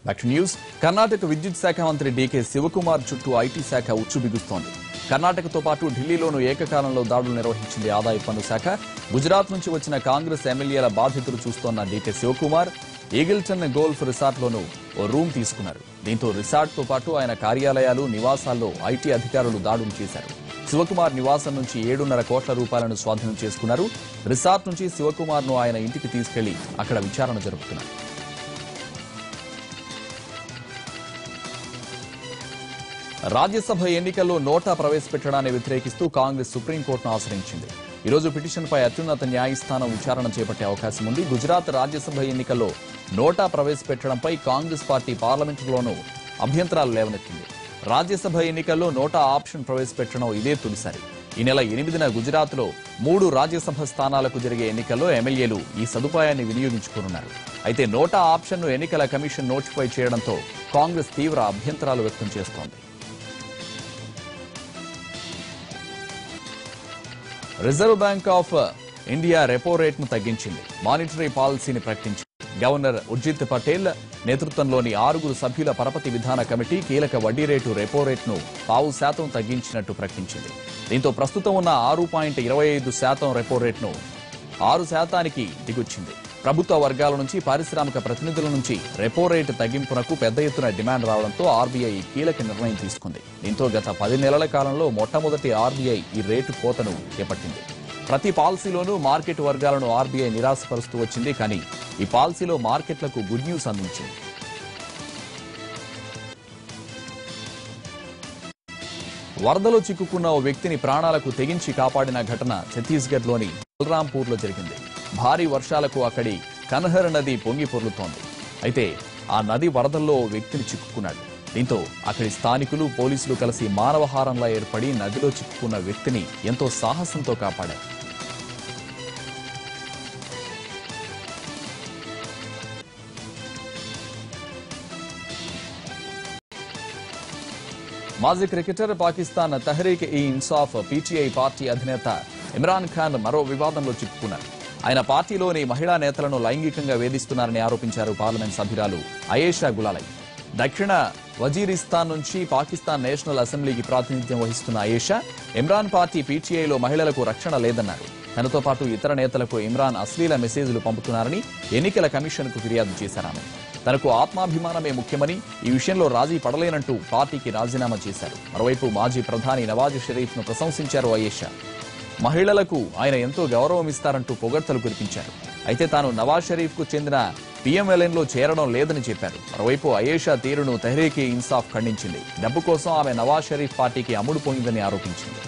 Back to news. Karnataka విద్యుత్ శాఖ మంత్రి డీకే శివకుమార్ చుట్టూ ఐటీ శాఖ ఉచ్చు బిగుస్తోంది. కర్ణాటకతో పాటు ఢిల్లీలోనూ ఏకకాలంలో దాడులు నిర్వహించింది ఆదాయ పన్ను శాఖ. గుజరాత్ నుంచి వచ్చిన కాంగ్రెస్ ఎమ్మెల్యేల బాధితులు చూస్తోన్న డీకే శివకుమార్ ఈగిల్టన్ గోల్ఫ్ రిసార్ట్లోనూ ఓ రూమ్ తీసుకున్నారు. దీంతో రిసార్ట్తో పాటు ఆయన కార్యాలయాలు, నివాసాల్లో ఐటీ అధికారులు దాడులు చేశారు. శివకుమార్ నివాసం నుంచి 7.5 కోట్ల రూపాయలను స్వాధీనం చేసుకున్నారు. రిసార్ట్ నుంచి శివకుమార్ను ఆయన ఇంటికి తీసుకెళ్లి అక్కడ విచారణ జరుపుతున్నారు. రాజ్యసభ ఎన్నికల్లో నోటా ప్రవేశపెట్టడాన్ని వ్యతిరేకిస్తూ కాంగ్రెస్ సుప్రీంకోర్టును ఆశ్రయించింది. ఈరోజు పిటిషన్పై అత్యున్నత న్యాయస్థానం విచారణ చేపట్టే అవకాశం ఉంది. గుజరాత్ రాజ్యసభ ఎన్నికల్లో నోటా ప్రవేశపెట్టడంపై కాంగ్రెస్ పార్టీ పార్లమెంటులోనూ అభ్యంతరాలు లేవనెత్తింది. రాజ్యసభ ఎన్నికల్లో నోటా ఆప్షన్ ప్రవేశపెట్టడం ఇదే తొలిసారి. ఈ నెల 8న గుజరాత్లో 3 రాజ్యసభ స్థానాలకు జరిగే ఎన్నికల్లో ఎమ్మెల్యేలు ఈ సదుపాయాన్ని వినియోగించుకోనున్నారు. అయితే నోటా ఆప్షన్ను ఎన్నికల కమిషన్ నోటిఫై చేయడంతో కాంగ్రెస్ తీవ్ర అభ్యంతరాలు వ్యక్తం చేస్తోంది. Reserve bank of India repo రేట్ను తగ్గించింది. మానిటరీ పాలసీని ప్రకటించింది. గవర్నర్ ఉర్జిత్ పటేల్ నేతృత్వంలోని 6 సభ్యుల పరపతి విధాన కమిటీ కీలక వడ్డీ రేటు రెపో రేట్ను 0.5% తగ్గించినట్టు ప్రకటించింది. దీంతో ప్రస్తుతం ఉన్న 6.25% రెపో రేట్ను 6%కి దిగొచ్చింది. ప్రభుత్వ వర్గాల నుంచి, పారిశ్రామిక ప్రతినిధుల నుంచి రెపో రేటు తగ్గింపునకు పెద్ద ఎత్తున డిమాండ్ రావడంతో ఆర్బీఐ కీలక నిర్ణయం తీసుకుంది. దీంతో గత 10 నెలల కాలంలో మొట్టమొదటి ఆర్బీఐ ఈ రేటు కోతను చేపట్టింది. ప్రతి పాలసీలోనూ మార్కెట్ వర్గాలను ఆర్బీఐ నిరాశపరుస్తూ వచ్చింది. కానీ ఈ పాలసీలో మార్కెట్లకు గుడ్ న్యూస్ అందించింది. వరదలో చిక్కుకున్న ఓ వ్యక్తిని ప్రాణాలకు తెగించి కాపాడిన ఘటన ఛత్తీస్గఢ్లోని బలరాంపూర్లో జరిగింది. భారీ వర్షాలకు అక్కడి కన్హర్ నది పొంగి పొర్లుతోంది. అయితే ఆ నది వరదల్లో ఓ వ్యక్తిని చిక్కుకున్నాడు. దీంతో అక్కడి స్థానికులు, పోలీసులు కలిసి మానవహారంలా ఏర్పడి నదిలో చిక్కుకున్న వ్యక్తిని ఎంతో సాహసంతో కాపాడారు. మాజీ క్రికెటర్, పాకిస్తాన్ తెహ్రీక్ ఈ ఇన్సాఫ్ పీటీఐ పార్టీ అధినేత ఇమ్రాన్ ఖాన్ మరో వివాదంలో చిక్కుకున్నారు. ఆయన పార్టీలోని మహిళా నేతలను లైంగికంగా వేధిస్తున్నారని ఆరోపించారు పార్లమెంట్ సభ్యురాలు అయేషా గులాలై. దక్షిణ వజీరిస్తాన్ నుంచి పాకిస్తాన్ నేషనల్ అసెంబ్లీకి ప్రాతినిధ్యం వహిస్తున్న అయేషా, ఇమ్రాన్ పార్టీ పీటీఐలో మహిళలకు రక్షణ లేదన్నారు. తనతో పాటు ఇతర నేతలకు ఇమ్రాన్ అశ్లీల మెసేజ్లు పంపుతున్నారని ఎన్నికల కమిషన్కు ఫిర్యాదు చేశారామె. తనకు ఆత్మాభిమానమే ముఖ్యమని, ఈ విషయంలో రాజీ పడలేనంటూ పార్టీకి రాజీనామా చేశారు. మరోవైపు మాజీ ప్రధాని నవాజ్ షరీఫ్ను ప్రశంసించారు అయేషా. మహిళలకు ఆయన ఎంతో గౌరవం ఇస్తారంటూ పొగడ్తలు కురిపించారు. అయితే తాను నవాజ్ షరీఫ్కు చెందిన పీఎంఎల్ఎన్లో చేరడం లేదని చెప్పారు. మరోవైపు అయేషా తీరును తెహ్రీక్ ఈ ఇన్సాఫ్ ఖండించింది. డబ్బు కోసం ఆమె నవాజ్ షరీఫ్ పార్టీకి అమ్ముడుపోయిందని ఆరోపించింది.